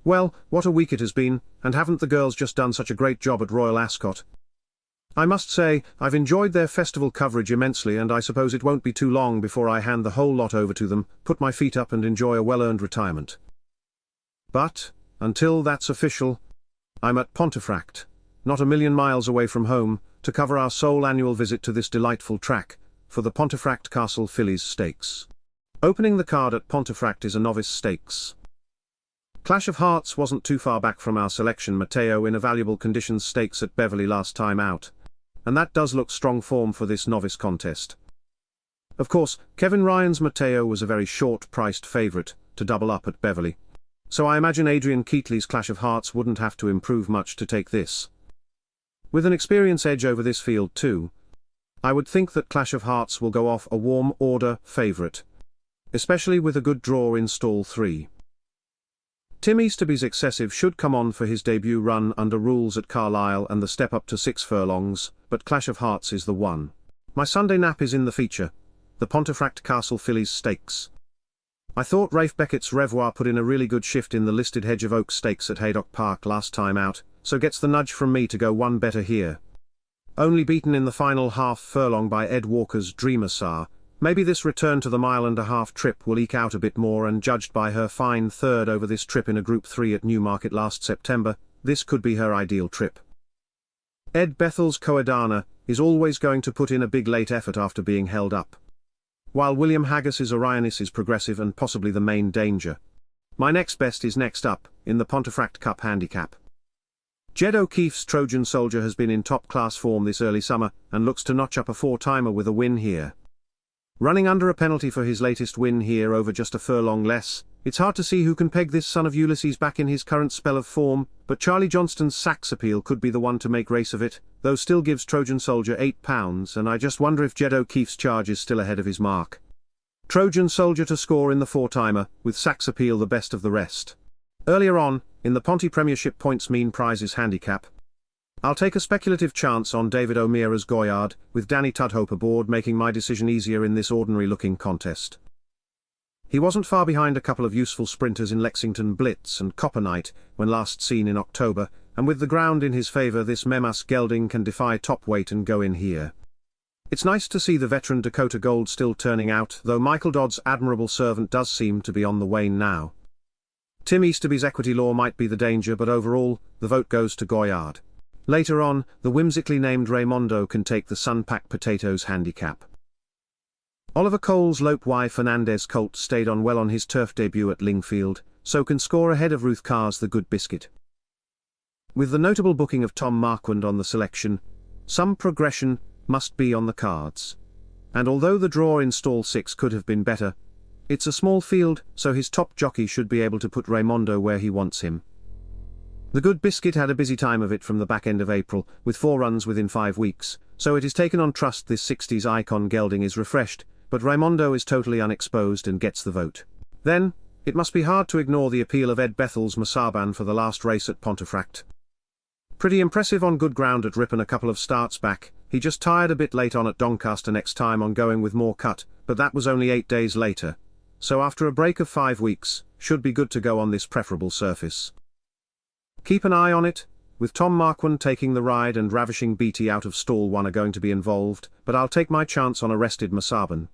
Well, what a week it has been, and haven't the girls just done such a great job at Royal Ascot? I must say, I've enjoyed their festival coverage immensely, and I suppose it won't be too long before I hand the whole lot over to them, put my feet up and enjoy a well-earned retirement. But, until that's official, I'm at Pontefract, not a million miles away from home, to cover our sole annual visit to this delightful track, for the Pontefract Castle Fillies Stakes. Opening the card at Pontefract is a novice stakes. Clash of Hearts wasn't too far back from our selection Matteo in a valuable conditions stakes at Beverley last time out. And that does look strong form for this novice contest. Of course, Kevin Ryan's Matteo was a very short-priced favourite to double up at Beverley. So I imagine Adrian Keatley's Clash of Hearts wouldn't have to improve much to take this. With an experience edge over this field too, I would think that Clash of Hearts will go off a warm order favourite, especially with a good draw in stall 3. Tim Easterby's Excessive should come on for his debut run under rules at Carlisle and the step up to 6 furlongs, but Clash of Hearts is the one. My Sunday nap is in the feature, the Pontefract Castle Fillies Stakes. I thought Rafe Beckett's Revoir put in a really good shift in the listed Hedge of Oak Stakes at Haydock Park last time out, so gets the nudge from me to go one better here. Only beaten in the final half furlong by Ed Walker's Dreamer Sar, maybe this return to the mile-and-a-half trip will eke out a bit more, and judged by her fine third over this trip in a Group 3 at Newmarket last September, this could be her ideal trip. Ed Bethel's Coedana is always going to put in a big late effort after being held up, while William Haggas's Orionis is progressive and possibly the main danger. My next best is next up, in the Pontefract Cup Handicap. Jed O'Keefe's Trojan Soldier has been in top-class form this early summer, and looks to notch up a 4-timer with a win here. Running under a penalty for his latest win here over just a furlong less, it's hard to see who can peg this son of Ulysses back in his current spell of form, but Charlie Johnston's Sax Appeal could be the one to make race of it, though still gives Trojan Soldier £8, and I just wonder if Jed O'Keefe's charge is still ahead of his mark. Trojan Soldier to score in the 4-timer, with Sax Appeal the best of the rest. Earlier on, in the Ponty Premiership Points Mean Prizes Handicap, I'll take a speculative chance on David O'Meara's Goyard, with Danny Tudhope aboard, making my decision easier in this ordinary-looking contest. He wasn't far behind a couple of useful sprinters in Lexington Blitz and Copper Knight, when last seen in October, and with the ground in his favour this Memas gelding can defy top weight and go in here. It's nice to see the veteran Dakota Gold still turning out, though Michael Dodd's admirable servant does seem to be on the wane now. Tim Easterby's Equity Law might be the danger, but overall, the vote goes to Goyard. Later on, the whimsically named Raymondo can take the Sunpack Potatoes Handicap. Oliver Cole's Lope Y Fernandez colt stayed on well on his turf debut at Lingfield, so can score ahead of Ruth Carr's The Good Biscuit. With the notable booking of Tom Marquand on the selection, some progression must be on the cards. And although the draw in stall 6 could have been better, it's a small field, so his top jockey should be able to put Raymondo where he wants him. The Good Biscuit had a busy time of it from the back end of April, with 4 runs within 5 weeks, so it is taken on trust this 60s icon gelding is refreshed, but Raymondo is totally unexposed and gets the vote. Then, it must be hard to ignore the appeal of Ed Bethel's Masaban for the last race at Pontefract. Pretty impressive on good ground at Ripon a couple of starts back, he just tired a bit late on at Doncaster next time on going with more cut, but that was only 8 days later. So after a break of 5 weeks, should be good to go on this preferable surface. Keep an eye on it, with Tom Marquand taking the ride and Ravishing Beatty out of stall 1 are going to be involved, but I'll take my chance on a rested Masaban,